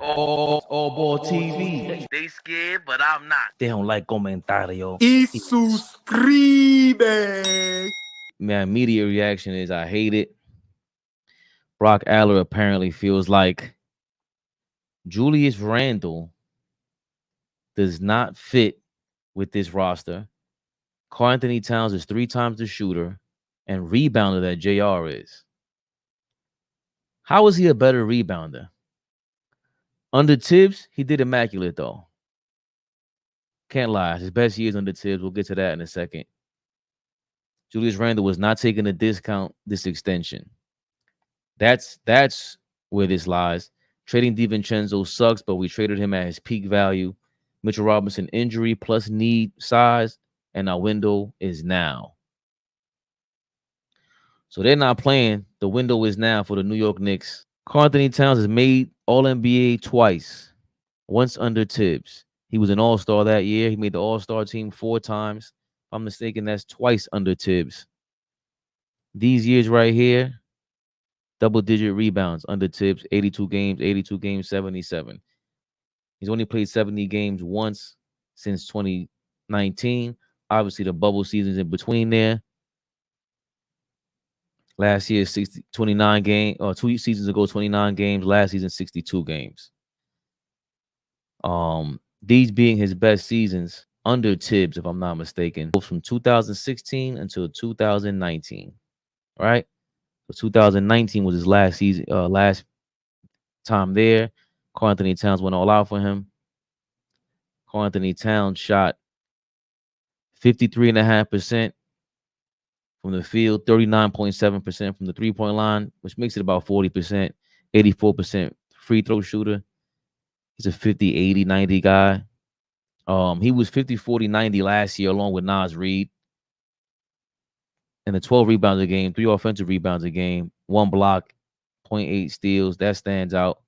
AllBall TV. They scared, but I'm not. They don't like comentario. Y suscribe. My immediate reaction is I hate it. Brock Aller apparently feels like Julius Randle does not fit with this roster. Karl Anthony Towns is 3 times the shooter and rebounder that JR is. How is he a better rebounder? Under Thibs, he did immaculate, though. Can't lie. His best years under Thibs. We'll get to that in a second. Julius Randle was not taking a discount this extension. That's where this lies. Trading Divencenzo sucks, but we traded him at his peak value. Mitchell Robinson injury plus need size, and our window is now. So they're not playing. The window is now for the New York Knicks. Karl Anthony Towns has made All-NBA twice, once under Thibs. He was an All-Star that year. He made the All-Star team 4 times. If I'm mistaken, that's twice under Thibs. These years right here, double-digit rebounds under Thibs, 82 games, 77. He's only played 70 games once since 2019. Obviously, the bubble seasons in between there. Last year, 29 games, or 2 seasons ago, 29 games. Last season, 62 games. These being his best seasons under Thibs, if I'm not mistaken, from 2016 until 2019. Right? So 2019 was his last season, last time there. Karl Anthony Towns went all out for him. Karl Anthony Towns shot 53.5% from the field, 39.7% from the three-point line, which makes it about 40%, 84% free throw shooter. He's a 50, 80, 90 guy. He was 50, 40, 90 last year along with Nas Reed. And the 12 rebounds a game, 3 offensive rebounds a game, 1 block, 0.8 steals. That stands out.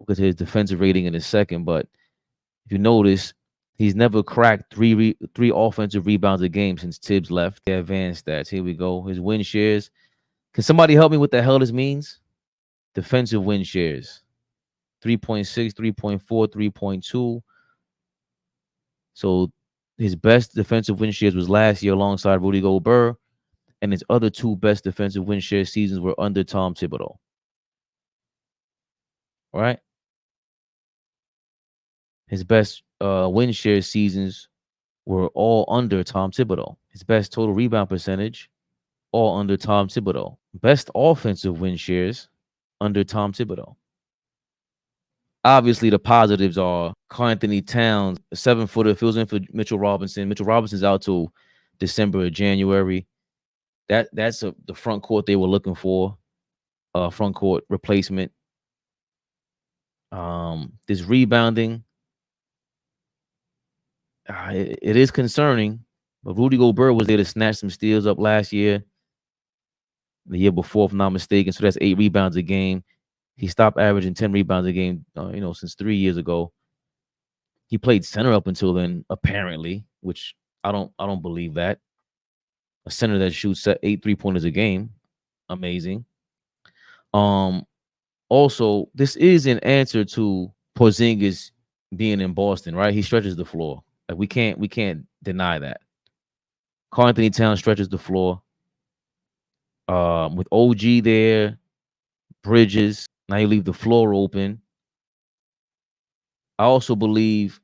Because his defensive rating in a second, but if you notice, he's never cracked three offensive rebounds a game since Thibs left. The advanced stats. Here we go. His win shares. Can somebody help me what the hell this means? Defensive win shares. 3.6, 3.4, 3.2. So his best defensive win shares was last year alongside Rudy Gobert, and his other 2 best defensive win share seasons were under Tom Thibodeau. All right. His best win share seasons were all under Tom Thibodeau. His best total rebound percentage, all under Tom Thibodeau. Best offensive win shares under Tom Thibodeau. Obviously, the positives are Karl Anthony Towns, a 7-footer, fills in for Mitchell Robinson. Mitchell Robinson's out till December or January. That's the front court they were looking for, front court replacement. This rebounding, it is concerning, but Rudy Gobert was there to snatch some steals up last year, the year before, if I'm not mistaken. So that's 8 rebounds a game. He stopped averaging 10 rebounds a game, since 3 years ago. He played center up until then, apparently, which I don't believe that. A center that shoots 8 3-pointers a game, amazing. Also, this is an answer to Porzingis being in Boston, right? He stretches the floor. Like we can't deny that. Karl Anthony Towns stretches the floor. With OG there, Bridges, now you leave the floor open. I also believe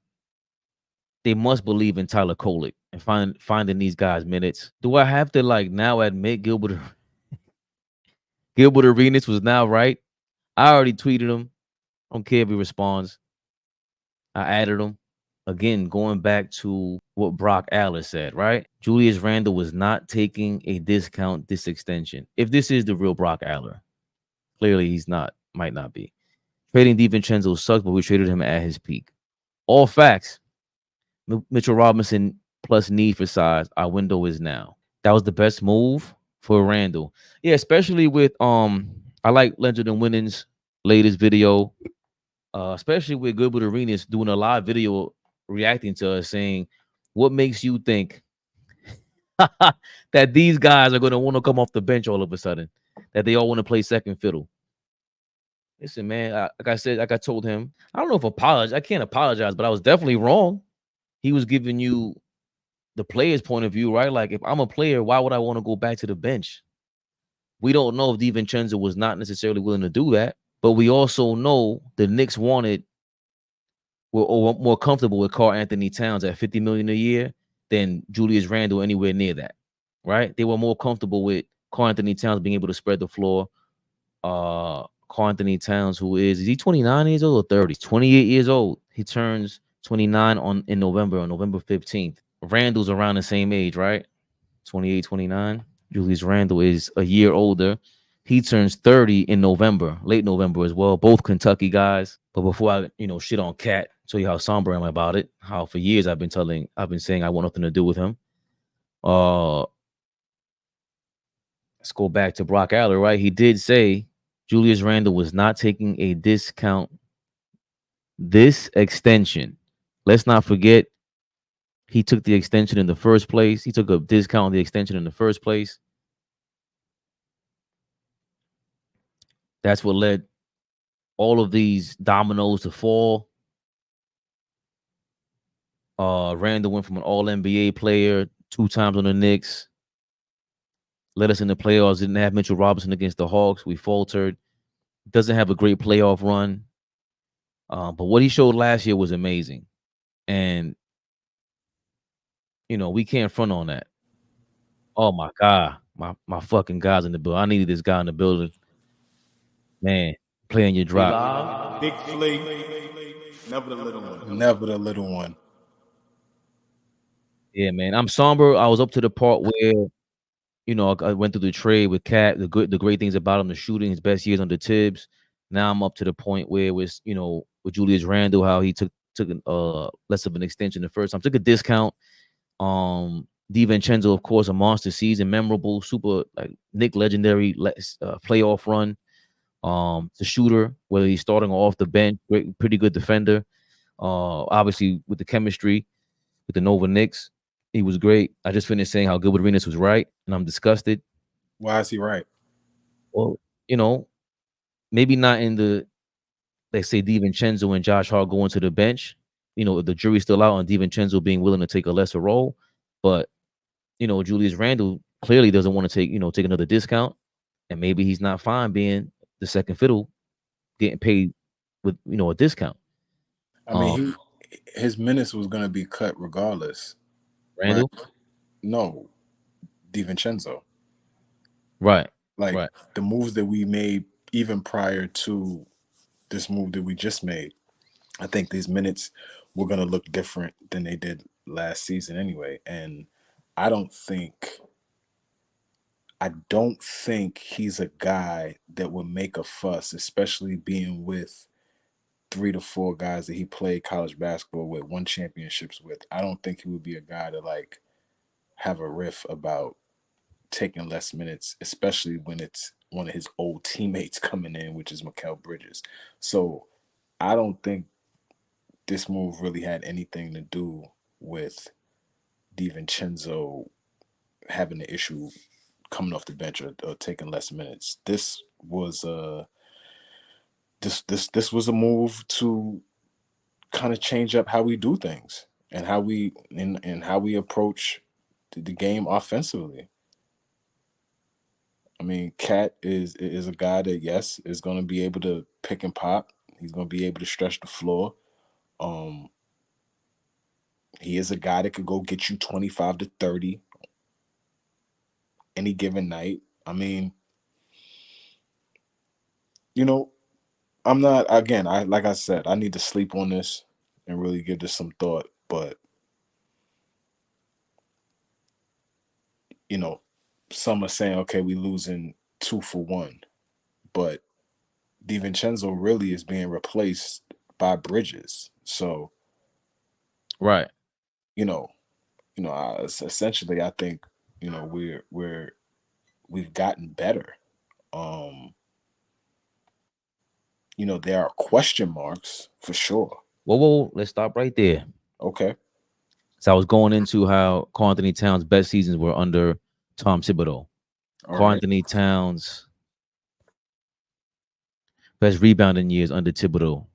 they must believe in Tyler Kolek and finding these guys minutes. Do I have to now admit Gilbert Arenas was now right? I already tweeted him. I don't care if he responds. I added him. Again, going back to what Brock Aller said, right? Julius Randle was not taking a discount this extension. If this is the real Brock Aller, clearly he's not, might not be. Trading Divincenzo sucks, but we traded him at his peak. All facts. Mitchell Robinson plus need for size. Our window is now. That was the best move for Randle. Yeah, especially with I like Leonard and Winning's latest video, especially with Gilbert Arenas doing a live video reacting to us, saying, what makes you think that these guys are going to want to come off the bench all of a sudden, that they all want to play second fiddle? Listen, man, like I said, like I told him, I don't know if I can't apologize, but I was definitely wrong. He was giving you the player's point of view, right? Like, if I'm a player, why would I want to go back to the bench? We don't know if Divincenzo was not necessarily willing to do that, but we also know the Knicks were more comfortable with Karl Anthony Towns at $50 million a year than Julius Randle anywhere near that, right? They were more comfortable with Karl Anthony Towns being able to spread the floor. Karl Anthony Towns, who is he 29 years old or 30? 28 years old. He turns 29 on November 15th. Randle's around the same age, right? 28, 29. Julius Randle is a year older. He turns 30 in November, late November as well. Both Kentucky guys. But before I, shit on KAT, show you how somber I am about it. How for years I've been saying I want nothing to do with him. Let's go back to Brock Aller, right? He did say Julius Randle was not taking a discount this extension. Let's not forget he took the extension in the first place. He took a discount on the extension in the first place. That's what led all of these dominoes to fall. Randle went from an all-NBA player 2 times on the Knicks. Led us in the playoffs. Didn't have Mitchell Robinson against the Hawks. We faltered. Doesn't have a great playoff run. But what he showed last year was amazing. And, we can't front on that. Oh, my God. My fucking guy's in the building. I needed this guy in the building. Man, playing your drop. Big Flea. Never the little one. Never the little one. Yeah, man. I'm somber. I was up to the part where, I went through the trade with KAT, the great things about him, the shooting, his best years under Thibs. Now I'm up to the point where it was, with Julius Randle, how he took less of an extension the first time, took a discount. Divincenzo, of course, a monster season, memorable, super like Knick legendary playoff run. The shooter, whether he's starting or off the bench, pretty good defender. Obviously with the chemistry with the Nova Knicks, he was great. I just finished saying how Gilbert Arenas was right, and I'm disgusted. Why is he right? Well, maybe not in the, let's say, Divincenzo and Josh Hart going to the bench. The jury's still out on Divincenzo being willing to take a lesser role, but Julius Randle clearly doesn't want to take another discount, and maybe he's not fine being the second fiddle, getting paid with a discount. I mean, his minutes was going to be cut regardless. Randle? Right? No, Divincenzo. Right. Like right. the moves that we made even prior to this move that we just made, I think these minutes were going to look different than they did last season anyway. And I don't think he's a guy that would make a fuss, especially being with 3 to 4 guys that he played college basketball with, won championships with. I don't think he would be a guy to like have a riff about taking less minutes, especially when it's one of his old teammates coming in, which is Mikal Bridges. So I don't think this move really had anything to do with Divincenzo having the issue coming off the bench or taking less minutes. This was this was a move to kind of change up how we do things and how we approach the game offensively. I mean, KAT is a guy that, yes, is going to be able to pick and pop. He's going to be able to stretch the floor. He is a guy that could go get you 25 to 30 any given night. I mean, I'm not, again, like I said, I need to sleep on this and really give this some thought. But, some are saying, okay, we losing 2 for 1. But Divincenzo really is being replaced by Bridges. So, right. Essentially, I think, we've gotten better. There are question marks for sure. Whoa, let's stop right there. Okay. So I was going into how Karl Anthony Towns' best seasons were under Tom Thibodeau. Karl Anthony Towns best rebounding years under Thibodeau.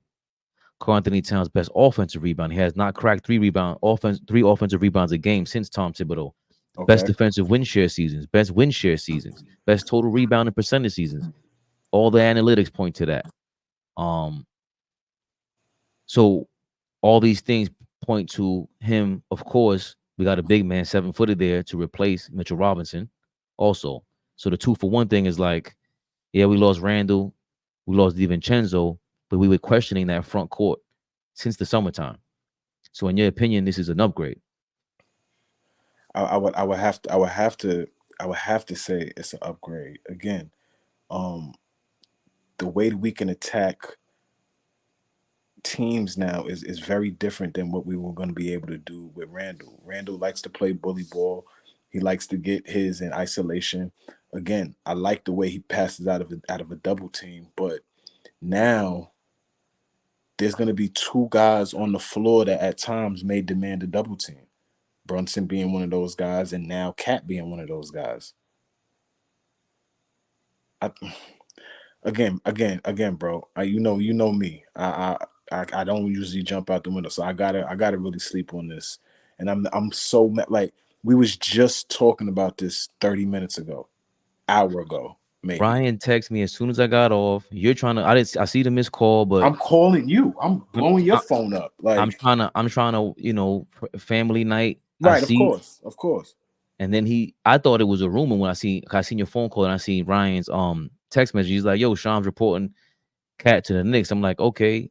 Karl Anthony Towns, best offensive rebound. He has not cracked three offensive rebounds a game since Tom Thibodeau. Best Okay. defensive win share seasons, best win share seasons, best total rebounding percentage seasons. All the analytics point to that. So all these things point to him. Of course, we got a big man, 7-footer there to replace Mitchell Robinson. Also, so the 2-for-1 thing is like, yeah, we lost Randle, we lost Divincenzo, but we were questioning that front court since the summertime. So, in your opinion, this is an upgrade. I would have to say it's an upgrade. Again, the way that we can attack teams now is very different than what we were going to be able to do with Randle. Randle likes to play bully ball. He likes to get his in isolation. Again, I like the way he passes out of a double team, but now there's going to be two guys on the floor that at times may demand a double team. Brunson being one of those guys, and now KAT being one of those guys. Again, bro. You know me. I don't usually jump out the window, so I gotta really sleep on this. And I'm so like we was just talking about this 30 minutes ago, hour ago, maybe. Ryan texted me as soon as I got off. You're trying to. I see the missed call, but I'm calling you. I'm I'm blowing your phone up. I'm Like, trying to, family night. I right, of see, course. and then I thought it was a rumor when I seen your phone call and I seen Ryan's text message. He's like, "Yo, Sham's reporting KAT to the Knicks." I'm like, "Okay,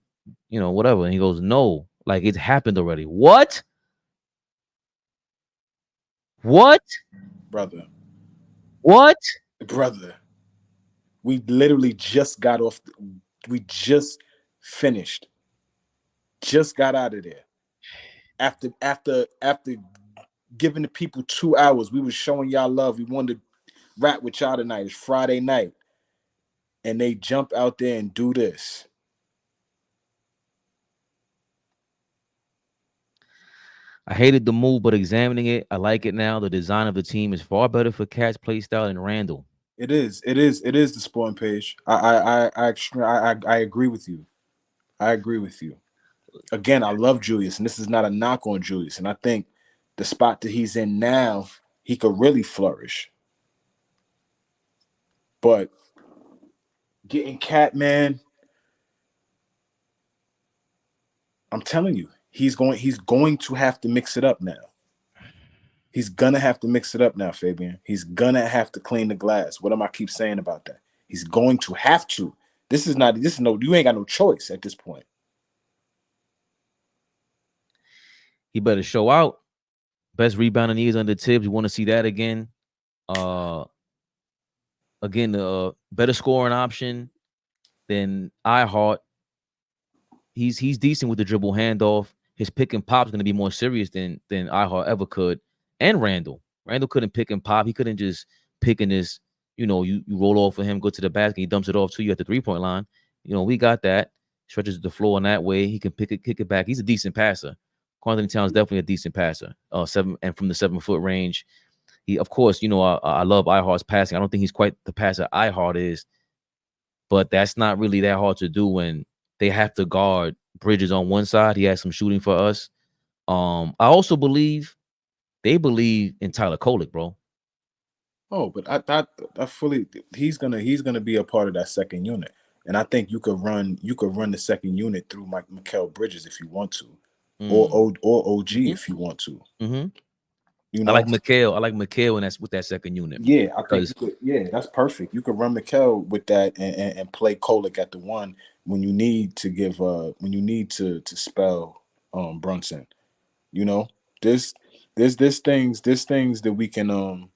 whatever." And he goes, "No, like it happened already." What? What? Brother. What? Brother. We literally just got off. We just finished. Just got out of there. After giving the people 2 hours, we was showing y'all love. We wanted to rap with y'all tonight. It's Friday night. And they jump out there and do this. I hated the move, but examining it, I like it now. The design of the team is far better for KAT's play style than Randle. It is the sporting page. I agree with you. I agree with you. Again, I love Julius, and this is not a knock on Julius. And I think the spot that he's in now, he could really flourish. But getting KAT, man, I'm telling you, he's going to have to mix it up now. He's gonna have to mix it up now, Fabian. He's gonna have to clean the glass. What am I keep saying about that? He's going to have to. This is no, you ain't got no choice at this point. He better show out. Best rebounding years under Thibs. You want to see that again. Again, better scoring option than iHeart. He's decent with the dribble handoff. His pick and pop is going to be more serious than iHeart ever could. And Randle couldn't pick and pop. He couldn't just pick in this. You roll off for him, go to the basket, he dumps it off to you at the 3-point line. We got that. Stretches the floor in that way. He can kick it back. He's a decent passer. Karl Anthony Towns definitely a decent passer. 7 and from the 7-foot range. He, of course, I love iHeart's passing. I don't think he's quite the passer iHeart is, but that's not really that hard to do when they have to guard Bridges on one side. He has some shooting for us. I also believe they believe in Tyler Kolek, bro. Oh, but I fully he's gonna be a part of that second unit, and I think you could run the second unit through Mikal Bridges if you want to, or OG if you want to. I like McHale, and that's with that second unit. Yeah, I think that's perfect. You could run McHale with that and play Kolek at the one when you need to give when you need to spell Brunson. There's things that we can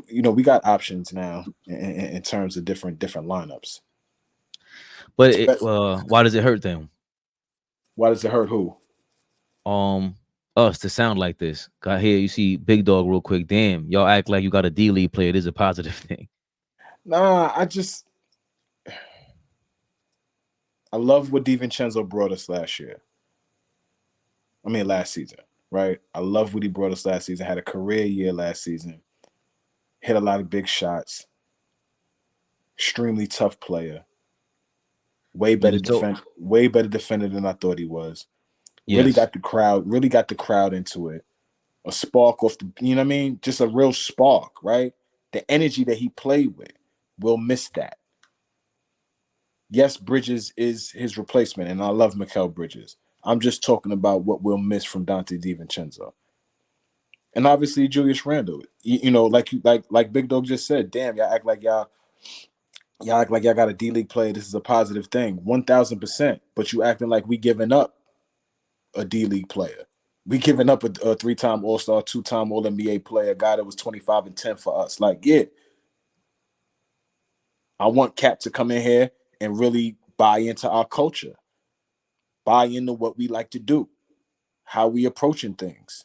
we got options now in terms of different lineups. But why does it hurt them? Why does it hurt who? Us to sound like this. Got here, you see Big Dog real quick. Damn, y'all act like you got a D-League player. It is a positive thing. Nah, I love what Divincenzo brought us last season, right? I love what he brought us last season. Had a career year last season. Hit a lot of big shots. Extremely tough player. Way better defender than I thought he was. Really Yes. got the crowd into it. A spark off the, you know what I mean? Just a real spark, right? The energy that he played with. We'll miss that. Yes, Bridges is his replacement, and I love Mikal Bridges. I'm just talking about what we'll miss from Donte Divencenzo. And obviously Julius Randle. You know, like Big Dog just said, damn, y'all act like y'all got a D-League player. This is a positive thing. 1,000%. But you acting like we giving up a D-League player. We giving up a 3-time All-Star, 2-time All-NBA player, a guy that was 25 and 10 for us. Like, yeah. I want KAT to come in here and really buy into our culture. Buy into what we like to do. How we approaching things.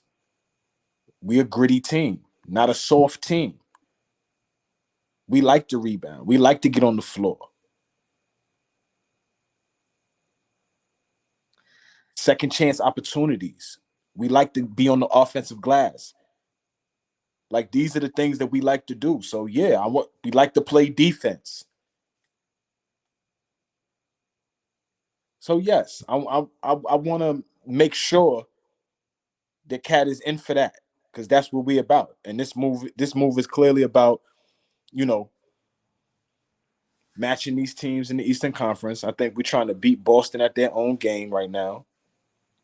We a gritty team, not a soft team. We like to rebound. We like to get on the floor. Second chance opportunities. We like to be on the offensive glass. Like, these are the things that we like to do. So yeah, we like to play defense. So yes, I want to make sure that KAT is in for that, because that's what we're about. And this move is clearly about, you know, matching these teams in the Eastern Conference. I think we're trying to beat Boston at their own game right now.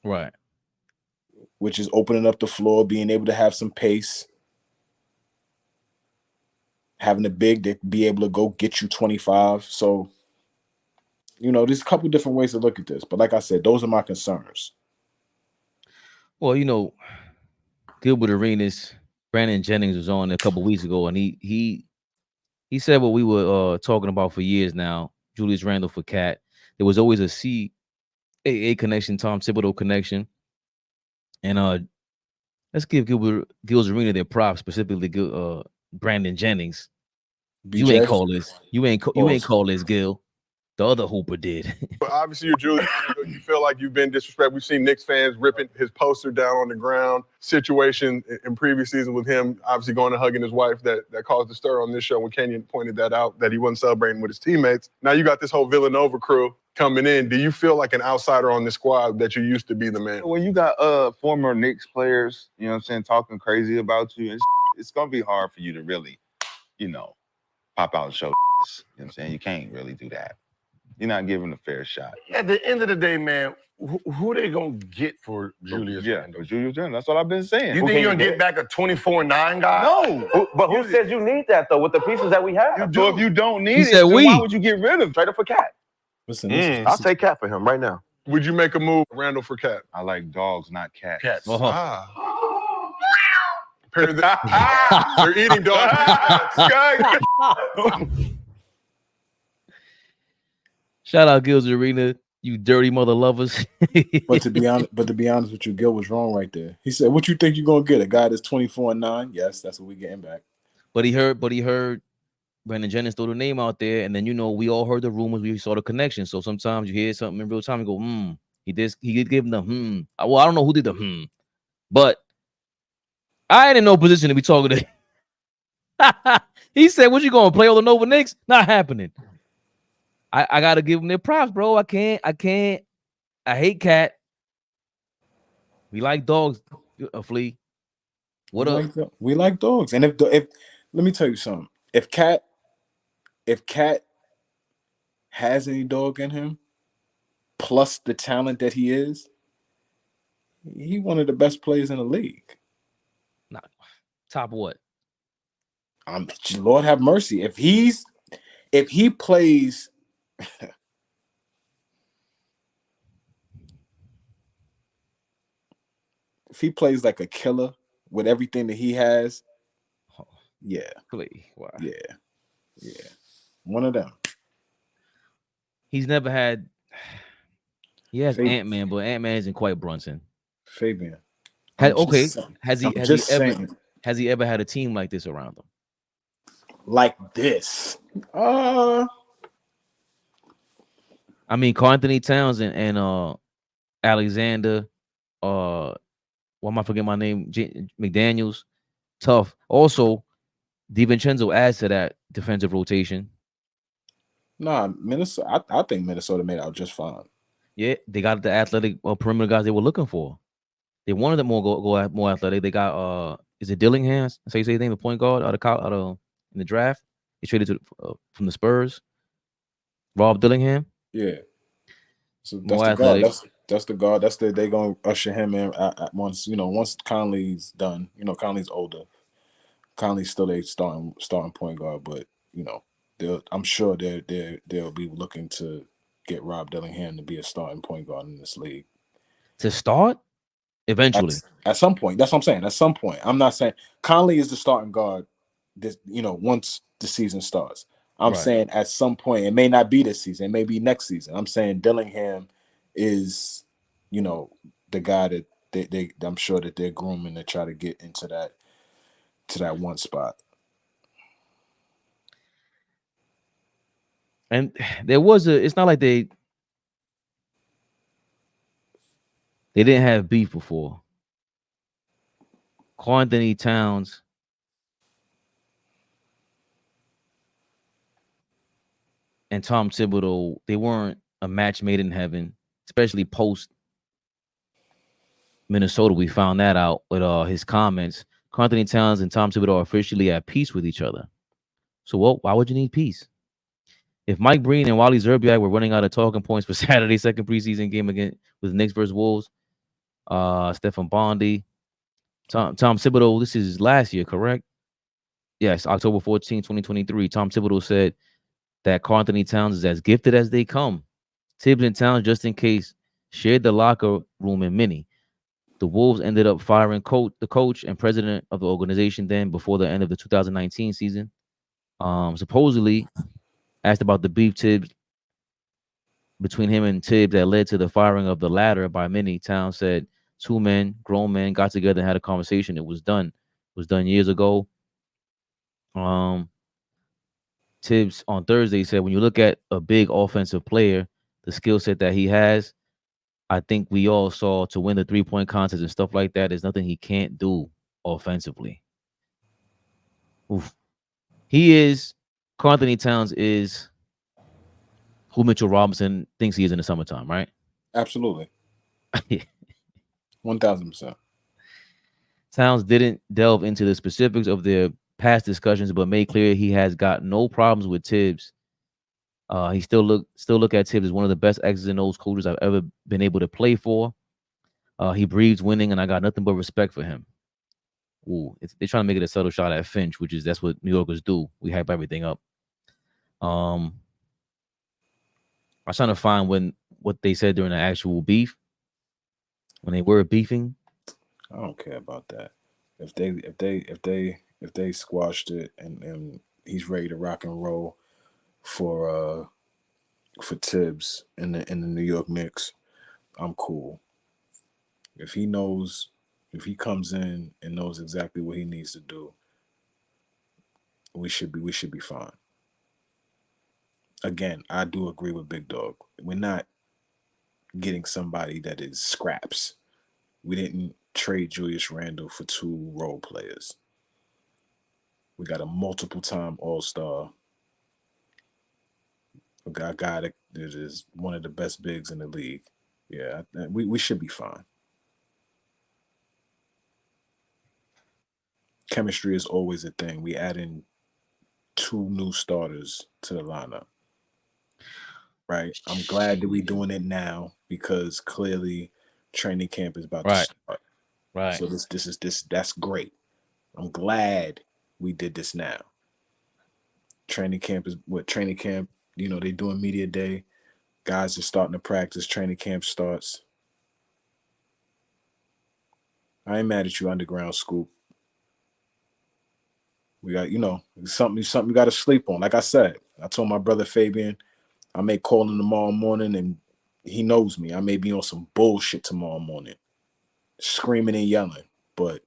Right. Which is opening up the floor, being able to have some pace, having a big that be able to go get you 25. So, you know, there's a couple different ways to look at this. But like I said, those are my concerns. Well, you know, Gilbert Arenas, Brandon Jennings was on a couple weeks ago, and he said what we were talking about for years now. Julius Randle for KAT. There was always a CAA connection, Tom Thibodeau connection, and let's give Gil's Arena their props, specifically Brandon Jennings. BJ? You ain't call this. You ain't call this, Gil. The other Hooper did. But obviously, you're Julius. You feel like you've been disrespected. We've seen Knicks fans ripping his poster down on the ground. Situation in previous season with him, obviously going and hugging his wife that caused a stir on this show when Kenyon pointed that out, that he wasn't celebrating with his teammates. Now you got this whole Villanova crew coming in. Do you feel like an outsider on this squad that you used to be the man? When you got former Knicks players, you know what I'm saying, talking crazy about you, it's going to be hard for you to really, you know, pop out and show. You know what I'm saying? You can't really do that. You're not giving a fair shot. At the end of the day, man, who they gonna get for Julius Randle? For Julius Randle. That's what I've been saying. You think you're gonna get back a 24-9 guy? No. But who says you need that, though, with the pieces that we have? So if you don't need He it, said then we. why would you get rid of him? Trade it for KAT. Listen, I'll take KAT for him right now. Would you make a move, Randle for KAT? I like dogs, not cats. Cats. Apparently they're eating dogs. Shout out Gil's Arena, you dirty mother lovers. But to be honest with you, Gil was wrong right there. He said, "What you think you're gonna get? A guy that's 24-9? Yes, that's what we getting back." But he heard Brandon Jennings throw the name out there, and then, you know, we all heard the rumors, we saw the connection. So sometimes you hear something in real time and go, he did give him the Well, I don't know who did the but I ain't in no position to be talking to. He said, "What you gonna play all the Nova Knicks?" Not happening. I gotta give them their props, bro. I can't. I hate KAT. We like dogs, Flea. What up? We like dogs. And if let me tell you something. If KAT has any dog in him, plus the talent that he is, he one of the best players in the league. Nah, top what? Lord have mercy. If he plays if he plays like a killer with everything that he has, yeah. Wow. Yeah. One of them. He's never had. He has Fabian. Ant-Man, but Ant-Man isn't quite Brunson. Fabian. Has he ever had a team like this around him? Like this? I mean, Karl Anthony Towns and Alexander, why am I forgetting my name? McDaniels, tough. Also, Divincenzo adds to that defensive rotation. Nah, Minnesota. I think Minnesota made out just fine. Yeah, they got the athletic perimeter guys they were looking for. They wanted them more athletic. They got is it Dillingham? Say his name, the point guard out of in the draft. He traded from the Spurs. Rob Dillingham. Yeah. So that's More the guard. athletic. That's the guard. They gonna usher him in at once. Once Conley's done. Conley's older. Conley's still a starting point guard, but I'm sure they'll be looking to get Rob Dillingham to be a starting point guard in this league. To start? Eventually. At some point. That's what I'm saying. At some point. I'm not saying Conley is the starting guard once the season starts. I'm saying at some point, it may not be this season, it may be next season. I'm saying Dillingham is, the guy that they I'm sure that they're grooming to try to get into that one spot. And it's not like they didn't have beef before. Karl Anthony Towns and Tom Thibodeau, they weren't a match made in heaven, especially post Minnesota. We found that out with his comments. Karl Anthony Towns and Tom Thibodeau are officially at peace with each other. So why would you need peace? If Mike Breen and Wally Zerbiak were running out of talking points for Saturday's second preseason game again with Knicks versus Wolves, Stephen Bondi, Tom Thibodeau, this is last year, correct? Yes, October 14, 2023. Tom Thibodeau said that Karl Anthony Towns is as gifted as they come. Thibs and Towns, just in case, shared the locker room in many. The Wolves ended up firing the coach and president of the organization then before the end of the 2019 season. Supposedly, asked about the beef between him and Thibs that led to the firing of the latter by many, Towns said two men, grown men, got together and had a conversation. It was done. It was done years ago. Thibs on Thursday said, when you look at a big offensive player, the skill set that he has, I think we all saw to win the 3-point contest and stuff like that. There's nothing he can't do offensively. Oof. Karl Anthony Towns is who Mitchell Robinson thinks he is in the summertime, right? Absolutely. 1000%. Towns didn't delve into the specifics of their past discussions, but made clear he has got no problems with Thibs. He still look at Thibs as one of the best X's and O's coaches I've ever been able to play for. He breathes winning, and I got nothing but respect for him. Ooh, they're trying to make it a subtle shot at Finch, that's what New Yorkers do. We hype everything up. I was trying to find what they said during the actual beef, when they were beefing. I don't care about that. If they squashed it and he's ready to rock and roll for Thibs in the New York Knicks, I'm cool. If he comes in and knows exactly what he needs to do, we should be fine. Again, I do agree with Big Dog. We're not getting somebody that is scraps. We didn't trade Julius Randle for 2 role players. We got a multiple-time All-Star. We got a guy that is one of the best bigs in the league. Yeah, we should be fine. Chemistry is always a thing. We add in 2 new starters to the lineup. Right? I'm glad that we're doing it now because clearly training camp is about to start. Right. So that's great. I'm glad we did this now. Training camp, they're doing media day. Guys are starting to practice. Training camp starts. I ain't mad at you, Underground Scoop. We got, something you got to sleep on. Like I said, I told my brother Fabian, I may call him tomorrow morning and he knows me. I may be on some bullshit tomorrow morning, screaming and yelling, but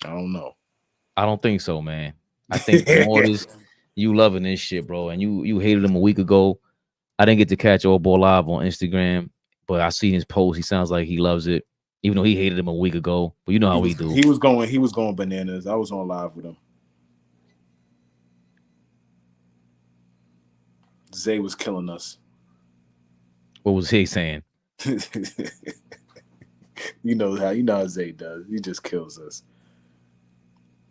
I don't know. I don't think so, man. I think more this, you loving this shit, bro, and you hated him a week ago. I didn't get to catch AllBall Live on Instagram, but I seen his post. He sounds like he loves it, even though he hated him a week ago. But you know how we do. He was going bananas. I was on live with him. Zay was killing us. What was he saying? you know how Zay does. He just kills us.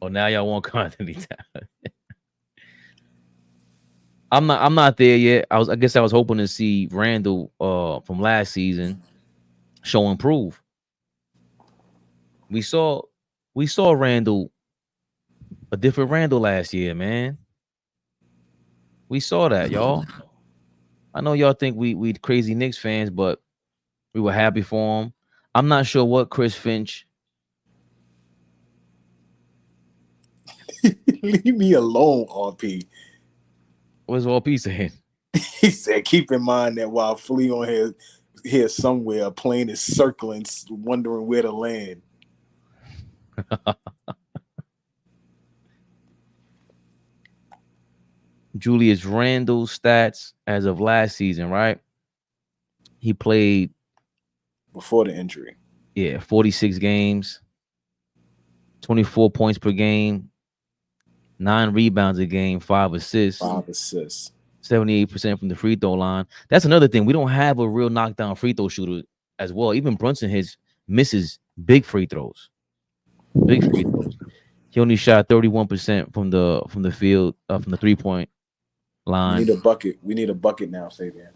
Oh, now y'all want Karl Anthony Towns. I'm not there yet. I guess I was hoping to see Randle from last season show improve. We saw Randle, a different Randle last year, man. We saw that, y'all. I know y'all think we crazy Knicks fans, but we were happy for him. I'm not sure what Chris Finch. Leave me alone, RP. What's RP saying? He said, keep in mind that while Flea on here somewhere, a plane is circling, wondering where to land. Julius Randle stats as of last season, right? He played before the injury. Yeah, 46 games, 24 points per game, 9 rebounds a game, 5 assists. 78% from the free throw line. That's another thing. We don't have a real knockdown free throw shooter as well. Even Brunson misses big free throws. Big free throws. He only shot 31% from the field, from the 3-point line. We need a bucket now, Fabian.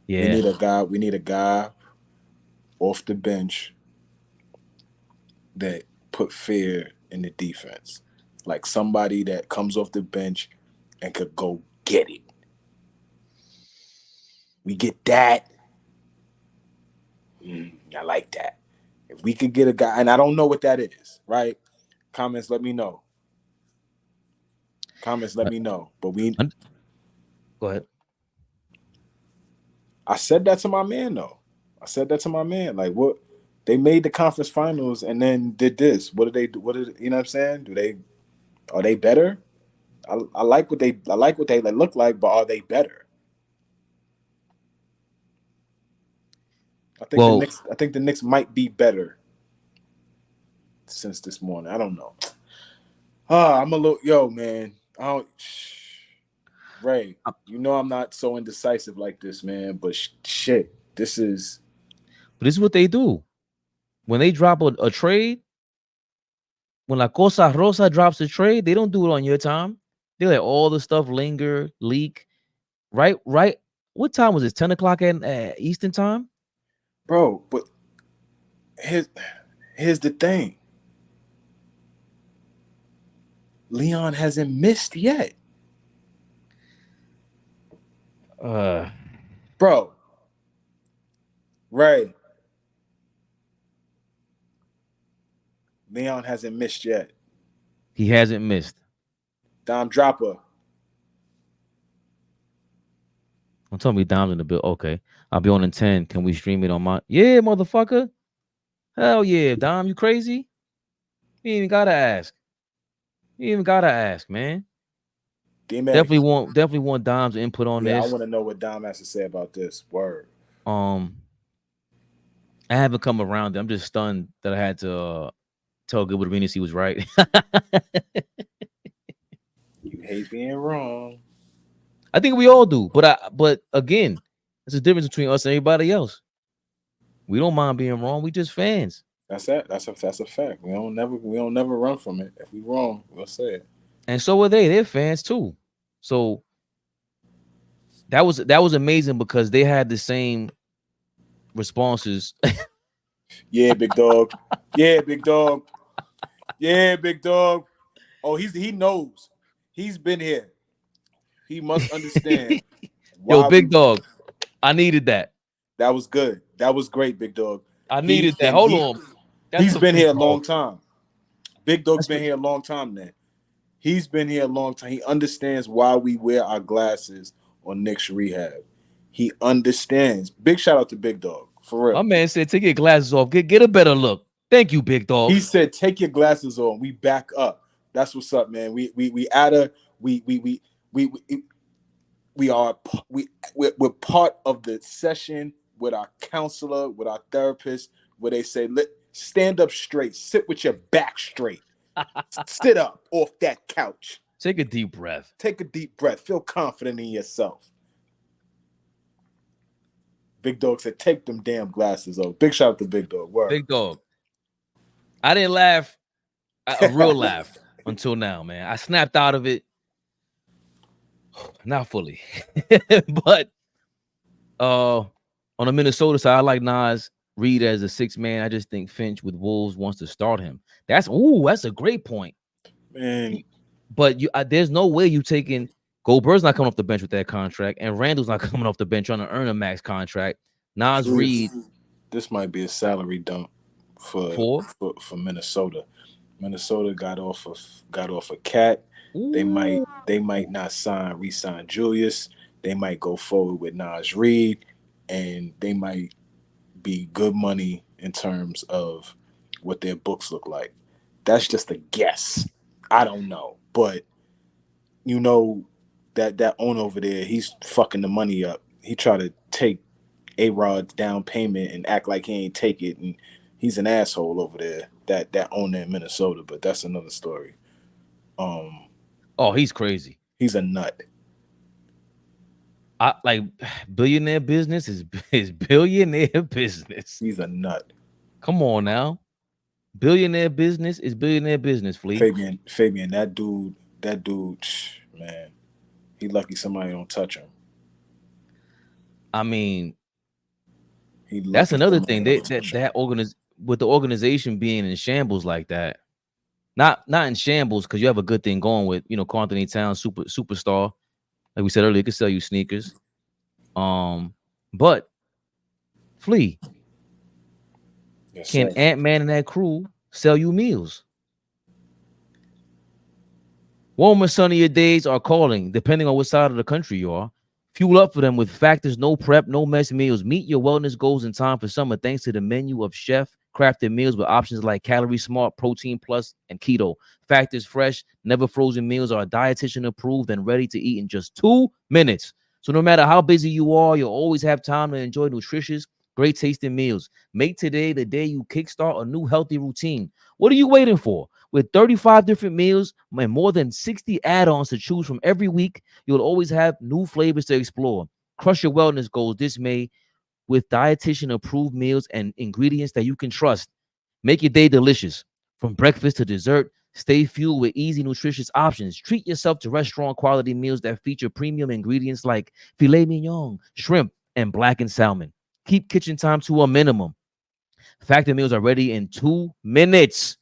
Yeah. We need a guy off the bench that put fear in the defense. Like somebody that comes off the bench and could go get it. We get that. I like that. If we could get a guy, and I don't know what that is, right? Comments, let me know. But go ahead. I said that to my man, though. Like, what? They made the conference finals and then did this. What did they do? You know what I'm saying? Are they better? I like what they look like, but are they better? I think the Knicks might be better since this morning. I don't know. I'm a little man. Ray, you know I'm not so indecisive like this, man. But shit, this is what they do when they drop a trade. When La Cosa Rosa drops a trade, they don't do it on your time. They let all the stuff linger, leak. Right. What time was it? 10 o'clock at Eastern time? Bro, but here's the thing. Leon hasn't missed yet. Bro. Ray. Leon hasn't missed yet. He hasn't missed. Dom Dropper. Don't tell me Dom's in the bill. Okay. I'll be on in 10. Can we stream it on my... Yeah, motherfucker. Hell yeah. Dom, you crazy? You ain't even gotta ask. Man. Definitely want Dom's input on this. I want to know what Dom has to say about this. Word. I haven't come around. I'm just stunned that I had to tell Gilbert Arenas he was right. You hate being wrong. I think we all do, but again, there's a difference between us and everybody else. We don't mind being wrong. We just fans. That's it. That's a fact. We don't never run from it. If we wrong, we'll say it. And so are they. They're fans too. So that was amazing because they had the same responses. Yeah, big dog. Yeah, big dog. Yeah, big dog. Oh, he knows. He's been here. He must understand. Yo, big dog. I needed that. That was good. That was great, big dog. I needed that. Hold on. He's been here a long time. Big dog's been here a long time now. He's been here a long time. He understands why we wear our glasses on Knicks Rehab. He understands. Big shout out to Big Dog. For real. My man said, take your glasses off. Get a better look. Thank you, Big Dog. He said, take your glasses on. We back up. That's what's up, man. We're part of the session with our counselor, with our therapist, where they say, stand up straight, sit with your back straight, sit up off that couch. Take a deep breath. Take a deep breath. Feel confident in yourself. Big Dog said, take them damn glasses off. Big shout out to Big Dog. Word. Big Dog. I didn't laugh, a real laugh until now, man. I snapped out of it. Not fully. But on the Minnesota side, I like Nas Reed as a 6 man. I just think Finch with Wolves wants to start him. That's a great point. Man. But there's no way you taking Goldberg's not coming off the bench with that contract, and Randall's not coming off the bench trying to earn a max contract. Nas Reed. This might be a salary dump for Minnesota. Minnesota got off of KAT. Ooh. They might not re-sign Julius. They might go forward with Nas Reed, and they might be good money in terms of what their books look like. That's just a guess. I don't know, but you know that owner over there, he's fucking the money up. He tried to take A-Rod's down payment and act like he ain't take it, and he's an asshole over there. That owner in Minnesota, but that's another story. Oh, he's crazy. He's a nut. Like billionaire business is billionaire business. He's a nut. Come on now. Billionaire business is billionaire business, Fleet. Fabian, that dude, man, he lucky somebody don't touch him. I mean, that's another thing. With the organization being in shambles like that, not in shambles because you have a good thing going with, Karl Anthony Towns, superstar. Like we said earlier, it could sell you sneakers. But Flea, yes, can Ant-Man and that crew sell you meals? Warmer, sunnier days are calling, depending on what side of the country you are. Fuel up for them with Factor's no prep, no mess meals. Meet your wellness goals in time for summer thanks to the menu of chef-crafted meals with options like Calorie Smart, Protein Plus, and Keto. Factor's fresh, never frozen meals are dietitian approved and ready to eat in just 2 minutes. So no matter how busy you are, you'll always have time to enjoy nutritious, great tasting meals. Make today the day you kickstart a new healthy routine. What are you waiting for? With 35 different meals and more than 60 add-ons to choose from every week, you'll always have new flavors to explore. Crush your wellness goals this May with dietitian-approved meals and ingredients that you can trust. Make your day delicious. From breakfast to dessert, stay fueled with easy, nutritious options. Treat yourself to restaurant-quality meals that feature premium ingredients like filet mignon, shrimp, and blackened salmon. Keep kitchen time to a minimum. Factor meals are ready in 2 minutes.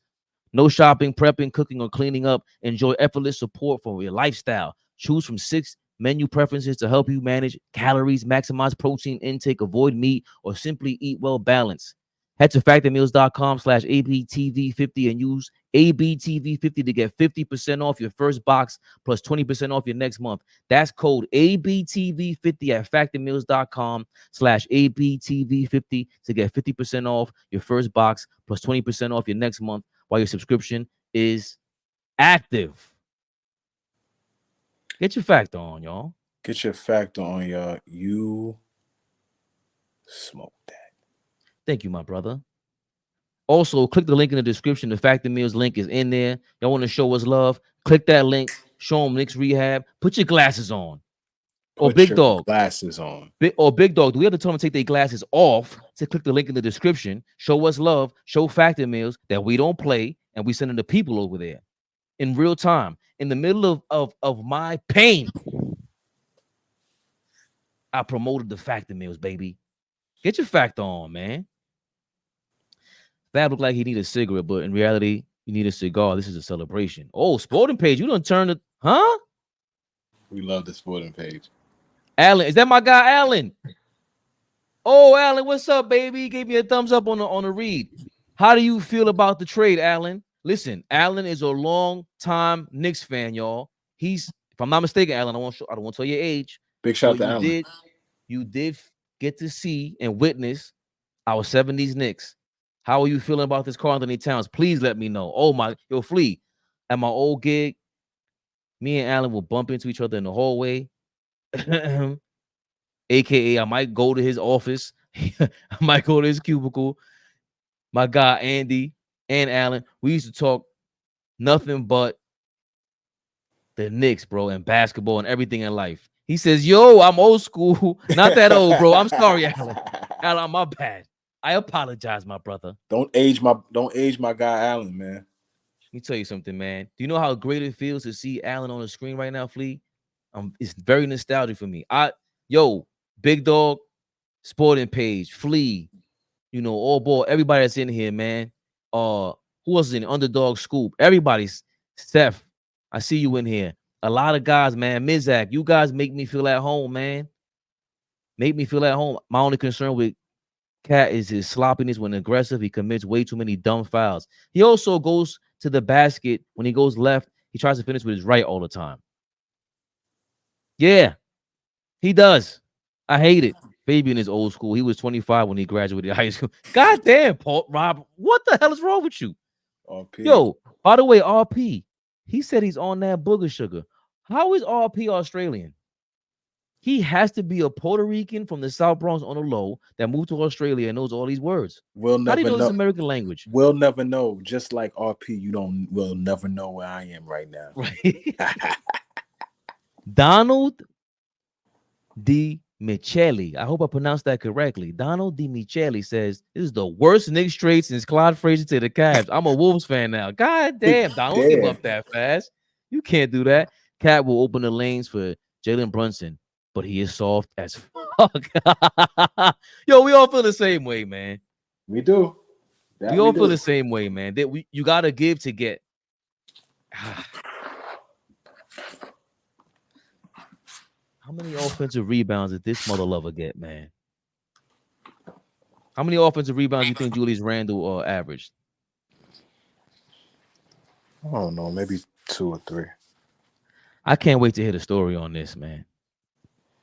No shopping, prepping, cooking, or cleaning up. Enjoy effortless support for your lifestyle. Choose from 6 menu preferences to help you manage calories, maximize protein intake, avoid meat, or simply eat well balanced. Head to factormeals.com/ABTV50 and use ABTV50 to get 50% off your first box plus 20% off your next month. That's code ABTV50 at factormeals.com/ABTV50 to get 50% off your first box plus 20% off your next month while your subscription is active. Get your Factor on, y'all. Get your Factor on, y'all. You smoke that. Thank you, my brother. Also, click the link in the description. The Factor Meals link is in there. Y'all want to show us love? Click that link. Show them Knicks Rehab. Put your glasses on. Or Big Dog. Glasses on. Big Dog. Do we have to tell them to take their glasses off to click the link in the description? Show us love. Show Factor Meals that we don't play and we send them to people over there in real time. In the middle of my pain, I promoted the Factor Meals, baby. Get your Factor on, man. Fab looked like he needed a cigarette, but in reality, you need a cigar. This is a celebration. Oh, sporting page. You done turned it, huh? We love the sporting page. Alan, is that my guy, Alan? Oh, Alan, what's up, baby? He gave me a thumbs up on the read. How do you feel about the trade, Alan? Listen, Alan is a long-time Knicks fan, y'all. He's, if I'm not mistaken, Alan, I don't want to tell your age. Big shout out to Alan. You did get to see and witness our 70s Knicks. How are you feeling about this Karl Anthony Towns? Please let me know. Oh, yo, Flea, at my old gig, me and Alan will bump into each other in the hallway. AKA, I might go to his office. I might go to his cubicle. My guy, Andy and Alan, we used to talk nothing but the Knicks, bro, and basketball and everything in life. He says, yo, I'm old school. Not that old, bro. I'm sorry, Alan. Alan, my bad. I apologize, my brother. Don't age my guy Allen, man. Let me tell you something, man. Do you know how great it feels to see Allen on the screen right now, Flea? It's very nostalgic for me. Big Dog, Sporting Page, Flea, AllBall, everybody that's in here, man. Who else is in Underdog Scoop? Everybody's Steph. I see you in here. A lot of guys, man. Mizak, you guys make me feel at home, man. Make me feel at home. My only concern with KAT is his sloppiness when aggressive. He commits way too many dumb fouls. He also goes to the basket. When he goes left, he tries to finish with his right all the time. Yeah, he does. I hate it. Fabian is old school. He was 25 when he graduated high school. God damn, Rob. What the hell is wrong with you? RP. Yo, by the way, RP, he said he's on that booger sugar. How is RP Australian? He has to be a Puerto Rican from the South Bronx on the low that moved to Australia and knows all these words. We'll How do you never know this know. American language? We'll never know. Just like RP, we'll never know where I am right now. Right. Donald DiMichele. I hope I pronounced that correctly. Donald DiMichele says this is the worst Knicks trade since Clyde Frazier to the Cavs. I'm a Wolves fan now. God damn, Donald, don't give up that fast. You can't do that. KAT will open the lanes for Jalen Brunson, but he is soft as fuck. Yo, we all feel the same way, man. We do. We all feel the same way, man. You gotta give to get. How many offensive rebounds did this mother lover get, man? How many offensive rebounds do you think Julius Randle averaged? I don't know, maybe 2 or 3. I can't wait to hear the story on this, man.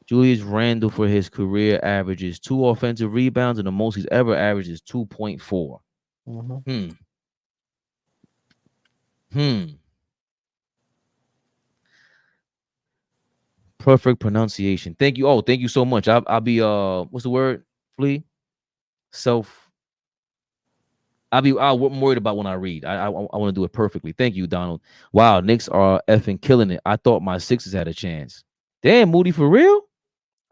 Julius Randle for his career averages 2 offensive rebounds, and the most he's ever averaged is 2.4. Perfect pronunciation. Thank you. Oh, thank you so much. I'll be what's the word? Flea? I'm worried about when I read. I want to do it perfectly. Thank you, Donald. Wow, Knicks are effing killing it. I thought my Sixers had a chance. Damn, Moody, for real?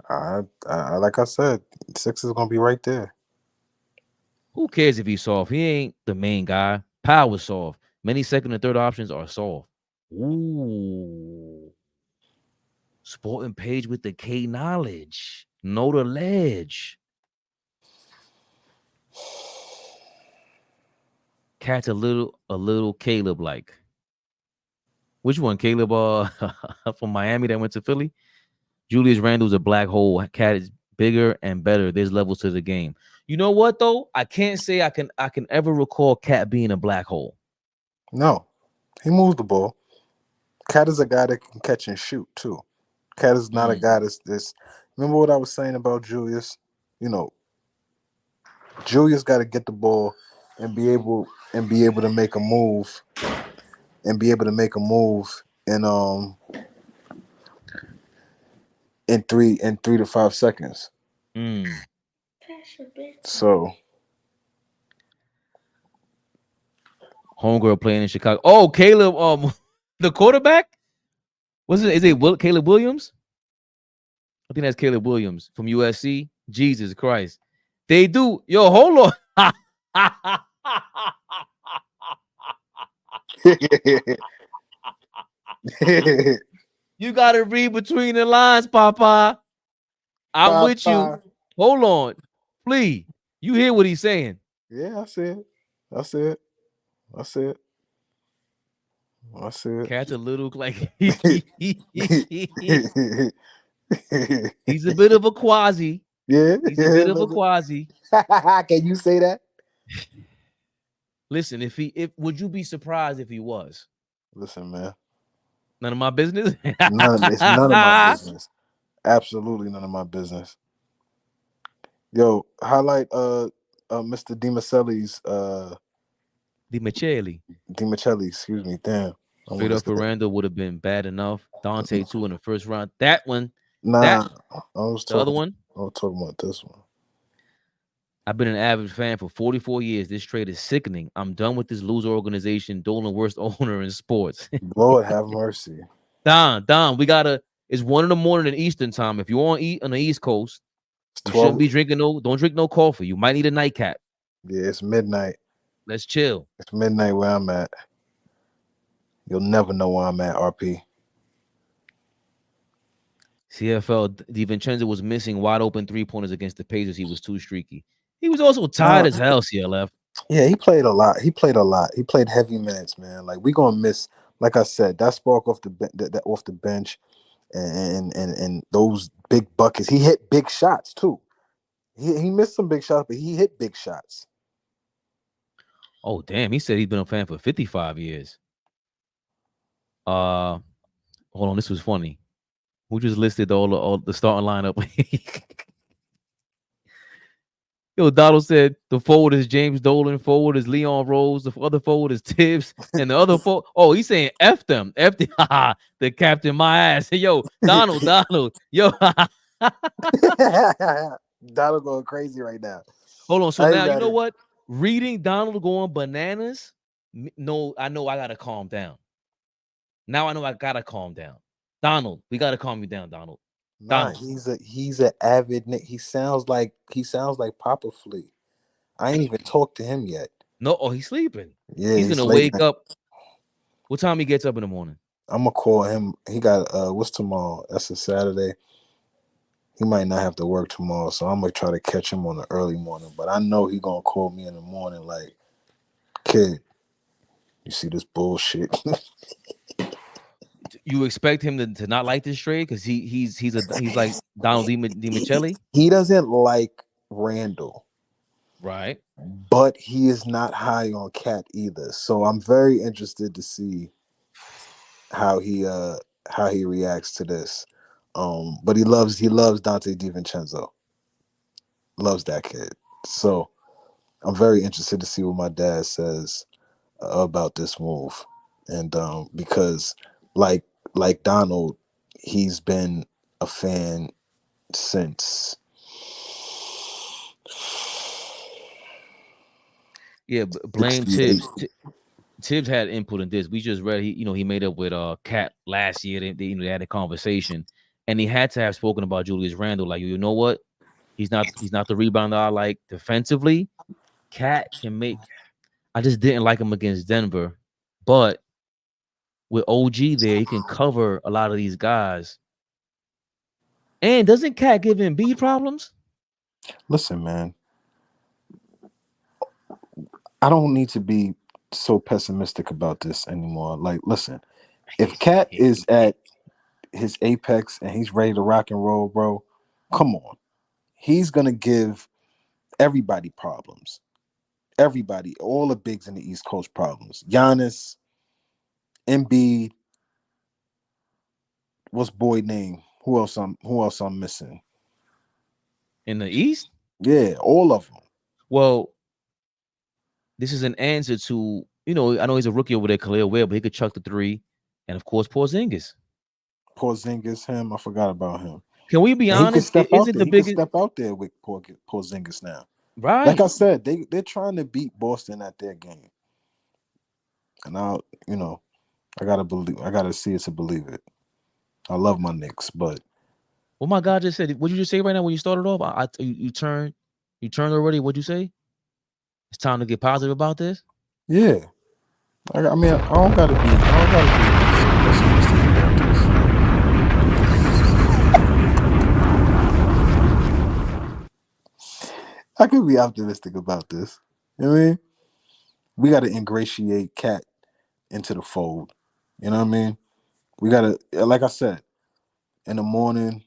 I like I said, Sixers gonna be right there. Who cares if he's soft? He ain't the main guy. Powell was soft. Many second and third options are soft. Ooh. Sporting Page with the K knowledge. Know the ledge. KAT's a little Caleb like. Which one? Caleb from Miami that went to Philly? Julius Randle's a black hole. KAT is bigger and better. There's levels to the game. You know what though? I can't say I can ever recall KAT being a black hole. No, he moves the ball. KAT is a guy that can catch and shoot too. KAT is not a guy that's. Remember what I was saying about Julius? Julius got to get the ball and be able to make a move, in 3 to 5 seconds. So, homegirl playing in Chicago. Oh, Caleb, the quarterback. Is it Caleb Williams? I think that's Caleb Williams from USC. Jesus Christ, they do. Yo, hold on. You gotta read between the lines, Papa. I'm with you. Hold on. Please. You hear what he's saying? Yeah, I see it. KAT's a little like he's a bit of a quasi. Yeah. He's a bit of a quasi. Can you say that? Listen, if would you be surprised if he was? Listen, man. None of my business. It's none of my business. Absolutely none of my business. Yo, highlight Mr. DiMichele's DiMichele, excuse me. Damn. Straight up for Randle would have been bad enough. Donte 2 in the first round. That one. Nah, the other one. I was talking about this one. I've been an avid fan for 44 years. This trade is sickening. I'm done with this loser organization, Dolan worst owner in sports. Lord have mercy. Don, we gotta. It's 1 a.m. in Eastern time. If you're on the East Coast, It's you 12. shouldn't be drinking don't drink no coffee. You might need a nightcap. Yeah, it's midnight. Let's chill. It's midnight where I'm at. You'll never know where I'm at, RP. CFL Divencenzo was missing wide open 3-pointers against the Pacers. He was too streaky. He was also tired as hell, CLF. Yeah, he played a lot. He played heavy minutes, man. Like we gonna miss, like I said, that spark off the bench, and those big buckets. He hit big shots too. He missed some big shots, but he hit big shots. Oh damn! He said he's been a fan for 55 years. Hold on, this was funny. Who just listed all the starting lineup? Yo, Donald said the forward is James Dolan, forward is Leon Rose, the other forward is Thibs, and the other forward. Oh, he's saying F them, the captain, my ass. Yo, Donald, yo. Donald going crazy right now. Hold on. So now you know what? Reading Donald going bananas. No, I know I gotta calm down. Now I know I gotta calm down. Donald, we gotta calm you down, Donald. Nah, he's an avid Nick. He sounds like Papa Flea. I ain't even talked to him yet. No, he's sleeping. Yeah, he's gonna wake up. What time he gets up in the morning? I'm gonna call him. He got what's tomorrow? That's a Saturday. He might not have to work tomorrow, so I'm gonna try to catch him on the early morning. But I know he gonna call me in the morning like, kid, you see this bullshit. You expect him to not like this trade because he's like Donald DiMichele? He doesn't like Randle, right? But he is not high on KAT either. So I'm very interested to see how he reacts to this. But he loves Donte Divencenzo. Loves that kid. So I'm very interested to see what my dad says about this move, and because like Donald, he's been a fan since. Yeah, blame Thibs. Thibs had input in this. We just read he made up with KAT last year. They had a conversation, and he had to have spoken about Julius Randle. Like, you know what? He's not the rebounder I like defensively. KAT can make. I just didn't like him against Denver, but with OG there, he can cover a lot of these guys. And doesn't KAT give him Embiid problems? Listen, man, I don't need to be so pessimistic about this anymore. Like, listen, if KAT is at his apex and he's ready to rock and roll, bro, come on. He's gonna give everybody problems. Everybody, all the bigs in the East Coast problems. Giannis, Embiid. What's boy name? Who else I'm missing? In the East? Yeah, all of them. Well, this is an answer to, I know he's a rookie over there, Khalil Ware, but he could chuck the three. And of course, Porzingis, him. I forgot about him. Can we be honest? He can step out there with Porzingis now. Right. Like I said, they're trying to beat Boston at their game. And I gotta see it to believe it. I love my Knicks, but what my God just said. What did you just say right now when you started off? You turned already. What'd you say? It's time to get positive about this. Yeah, I don't gotta be. I could be optimistic about this. You know what I mean? We got to ingratiate KAT into the fold. You know what I mean? We got to, like I said, in the morning,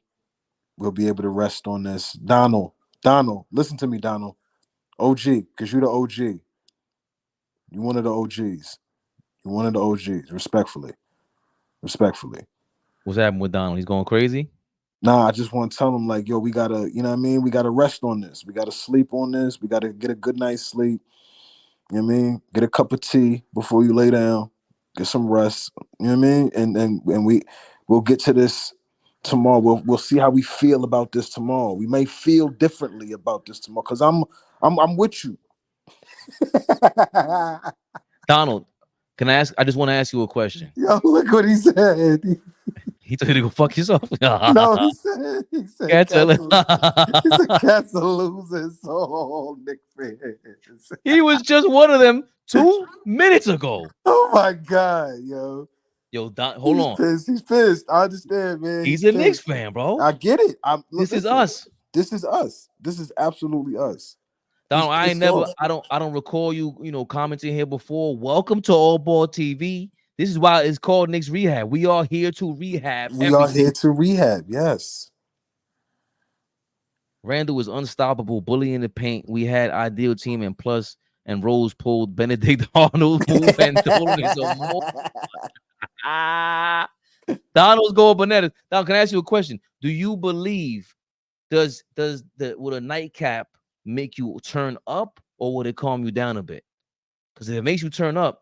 we'll be able to rest on this. Donald, listen to me, Donald. OG, because you're the OG. You one of the OGs. You're one of the OGs, respectfully. What's happening with Donald? He's going crazy? Nah, I just want to tell him, like, yo, we got to, you know what I mean? We got to rest on this. We got to sleep on this. We got to get a good night's sleep. You know what I mean? Get a cup of tea before you lay down. Get some rest. You know what I mean? And we'll get to this tomorrow. We'll see how we feel about this tomorrow. We may feel differently about this tomorrow because I'm with you. Donald, can I ask? I just want to ask you a question. Yo, look what he said. He told you to go fuck yourself. No, he said Can't tell cats it. he said cats are losers. So Knicks fans. He was just one of them 2 minutes ago. Oh my God, yo. Yo, Don, hold on. Pissed. He's pissed. I understand, man. He's a Knicks pissed. fan, bro. I get it. This is listen, us. This is us. This is absolutely us. Don, I don't recall you commenting here before. Welcome to AllBall TV. This is why it's called Knicks Rehab. We are here to rehab. We are here to rehab. Yes. Randle was unstoppable, bully in the paint. We had ideal team and plus, and Rose pulled Benedict Arnold move and told me some more. Donald's going bananas. Now, can I ask you a question? Do you believe would a nightcap make you turn up, or would it calm you down a bit? Because if it makes you turn up,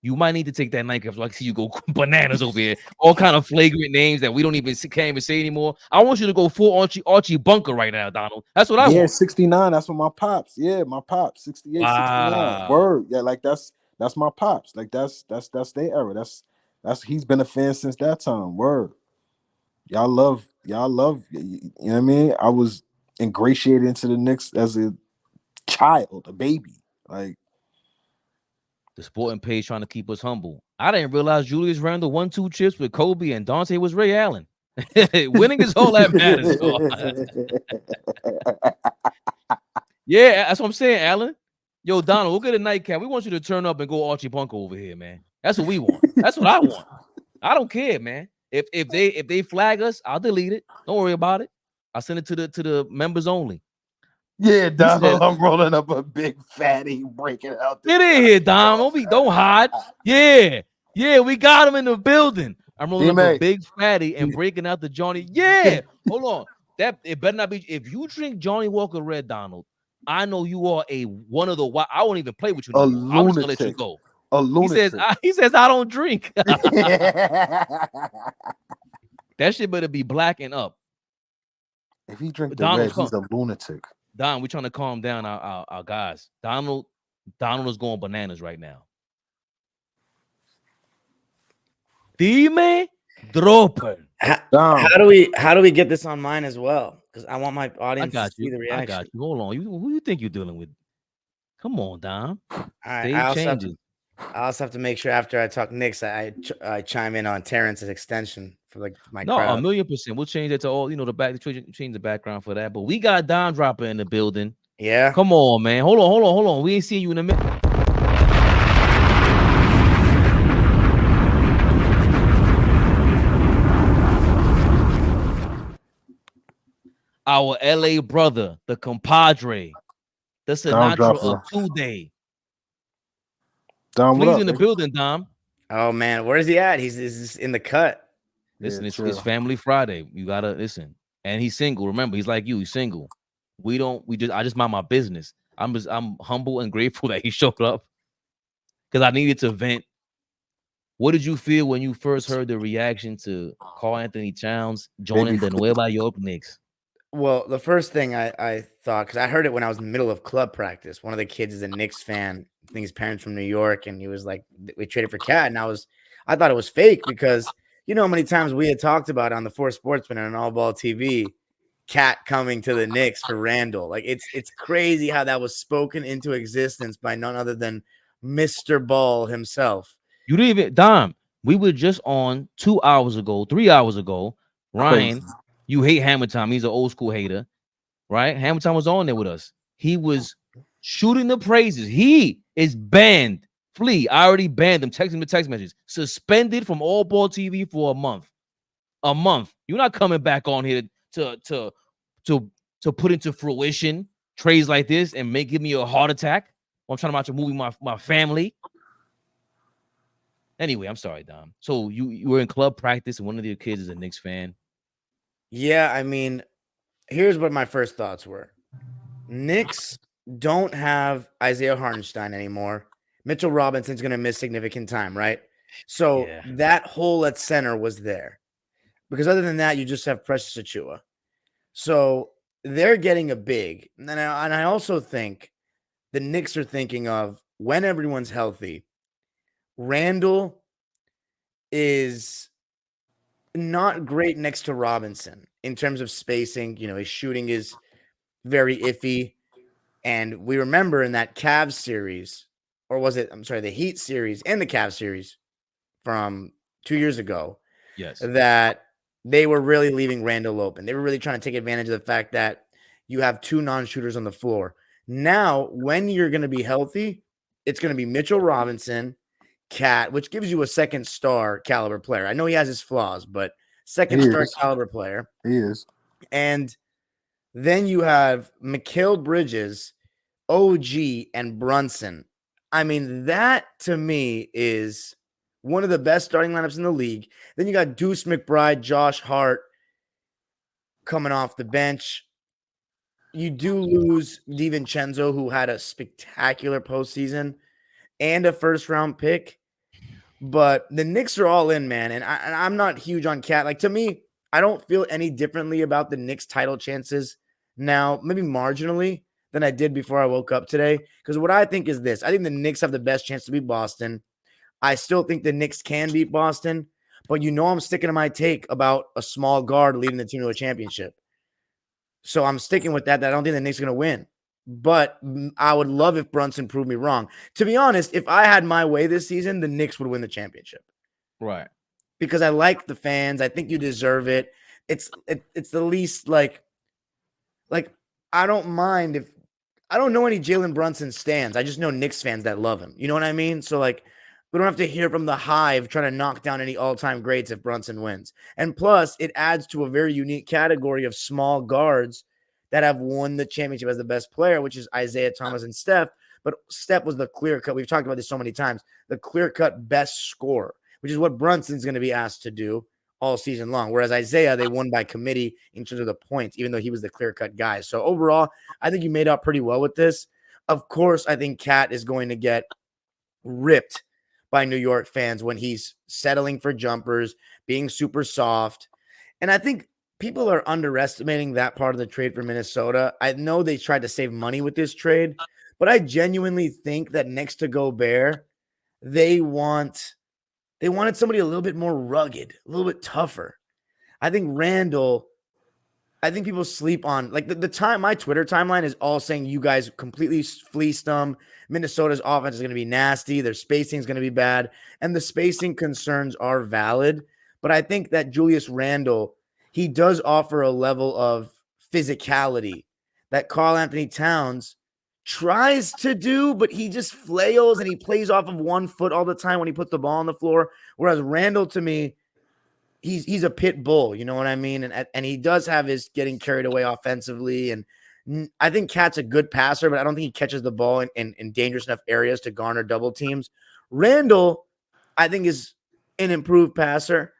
you might need to take that nightcap. So I see you go bananas over here, all kind of flagrant names that we can't even say anymore. I want you to go full Archie Bunker right now, Donald. That's what I want. 69. That's what my pops. Yeah, my pops. 68, 69. Word. Yeah, like that's my pops. Like that's their era. That's he's been a fan since that time. Word. Y'all love. You know what I mean? I was ingratiated into the Knicks as a child, a baby. Like the sporting page trying to keep us humble. I didn't realize Julius Randle won 2 chips with Kobe and Donte was Ray Allen. Winning is all that matters. Yeah, that's what I'm saying, Allen. Yo, Donald, we'll get a nightcap. We want you to turn up and go Archie Bunker over here, man. That's what we want. That's what I want. I don't care, man. If they flag us, I'll delete it. Don't worry about it. I'll send it to the members only. Yeah, Donald, I'm rolling up a big fatty, breaking out. Get in here, Dom. Don't hide. Yeah, we got him in the building. I'm rolling up a big fatty and breaking out the Johnny. Yeah, hold on. It better not be. If you drink Johnny Walker Red, Donald, I know you are one of the. I won't even play with you. I'm just gonna let you go. A lunatic. He says I don't drink. That shit better be black and up. If he drink the red, he's a lunatic. Don, we're trying to calm down our guys. Donald is going bananas right now. Dimedropper. How do we get this on mine as well? Because I want my audience to see the reaction. I got you. Hold on. Who you think you're dealing with? Come on, Dom. All right. I also have to make sure after I talk Knicks, I chime in on Terrence's extension for my crowd. 1,000,000%. We'll change that to all change the background for that. But we got Dom Dropper in the building. Yeah. Come on, man. Hold on. We ain't seeing you in a minute. Our LA brother, the compadre, the Sinatra of today. Dom, He's in the building, Dom. Oh man, where is he at? He's in the cut. Listen, it's Family Friday. You gotta listen. And he's single. Remember, he's like you. He's single. I just mind my business. I'm humble and grateful that he showed up because I needed to vent. What did you feel when you first heard the reaction to Karl Anthony Towns joining the Nueva York Knicks? Well, the first thing I thought, because I heard it when I was in the middle of club practice. One of the kids is a Knicks fan. I think his parents from New York, and he was like, "We traded for KAT," and I thought it was fake because you know how many times we had talked about on the 4 Sportsmen and on AllBall TV, KAT coming to the Knicks for Randle. Like it's crazy how that was spoken into existence by none other than Mr. Ball himself. You didn't even, Dom. We were just on 3 hours ago. Ryan. Crazy. You hate Hammer Time. He's an old school hater, right? Hammer Time was on there with us. He was shooting the praises. He is banned. Flea, I already banned him. Text him the text messages. Suspended from AllBall TV for a month. A month. You're not coming back on here to put into fruition trades like this and give me a heart attack. I'm trying to watch a movie with my family. Anyway, I'm sorry, Dom. So you were in club practice and one of your kids is a Knicks fan. Yeah, I mean, here's what my first thoughts were. Knicks don't have Isaiah Hartenstein anymore. Mitchell Robinson's going to miss significant time, right? So that hole at center was there. Because other than that, you just have Precious Achiuwa. So they're getting a big. And I also think the Knicks are thinking of when everyone's healthy, Randle is not great next to Robinson in terms of spacing. You know, his shooting is very iffy. And we remember in that Cavs series, or was it, I'm sorry, the Heat series and the Cavs series from 2 years ago, Yes. that they were really leaving Randle open. They were really trying to take advantage of the fact that you have two non-shooters on the floor. Now, when you're going to be healthy, it's going to be Mitchell Robinson, KAT, which gives you a second star caliber player. I know he has his flaws, but second He star is. caliber player. He is. And then you have Mikal Bridges, OG, and Brunson. I mean, that to me is one of the best starting lineups in the league. Then you got Deuce McBride, Josh Hart coming off the bench. You do lose Divincenzo, who had a spectacular postseason and a first-round pick. But the Knicks are all in, man. And I'm not huge on KAT. Like, to me, I don't feel any differently about the Knicks title chances now, maybe marginally, than I did before I woke up today. Because what I think is this. I think the Knicks have the best chance to beat Boston. I still think the Knicks can beat Boston. But you know I'm sticking to my take about a small guard leading the team to a championship. So I'm sticking with that I don't think the Knicks are going to win. But I would love if Brunson proved me wrong. To be honest, if I had my way this season, the Knicks would win the championship. Right. Because I like the fans. I think you deserve it. It's the least like I don't mind if I don't know any Jalen Brunson stans. I just know Knicks fans that love him. You know what I mean? So like we don't have to hear from the hive trying to knock down any all-time greats if Brunson wins. And plus, it adds to a very unique category of small guards that have won the championship as the best player, which is Isaiah Thomas and Steph. But Steph was the clear-cut. We've talked about this so many times. The clear-cut best scorer, which is what Brunson's going to be asked to do all season long. Whereas Isaiah, they won by committee in terms of the points, even though he was the clear-cut guy. So overall, I think you made out pretty well with this. Of course, I think KAT is going to get ripped by New York fans when he's settling for jumpers, being super soft. And I think people are underestimating that part of the trade for Minnesota. I know they tried to save money with this trade, but I genuinely think that next to Gobert, they wanted somebody a little bit more rugged, a little bit tougher. I think Randle, I think people sleep on like the time my Twitter timeline is all saying you guys completely fleeced them. Minnesota's offense is going to be nasty. Their spacing is going to be bad. And the spacing concerns are valid. But I think that Julius Randle, he does offer a level of physicality that Karl Anthony Towns tries to do, but he just flails and he plays off of 1 foot all the time when he puts the ball on the floor. Whereas Randle, to me, he's a pit bull, you know what I mean? And he does have his getting carried away offensively. And I think KAT's a good passer, but I don't think he catches the ball in dangerous enough areas to garner double teams. Randle, I think, is an improved passer,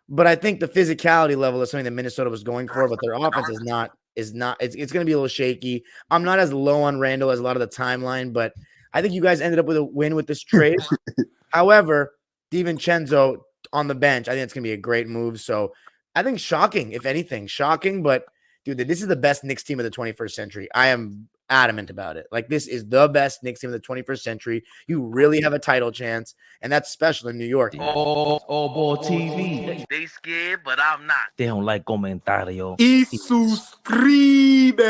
but I think the physicality level is something that Minnesota was going for, but their offense is not. It's going to be a little shaky. I'm not as low on Randle as a lot of the timeline, but I think you guys ended up with a win with this trade. However, Divincenzo on the bench, I think it's going to be a great move. So I think shocking, if anything, shocking. But, dude, this is the best Knicks team of the 21st century. I am adamant about it. Like, this is the best Knicks team of the 21st century. You really have a title chance, and that's special in New York. AllBall TV. They scared, but I'm not. They don't like comentario. Y suscribe.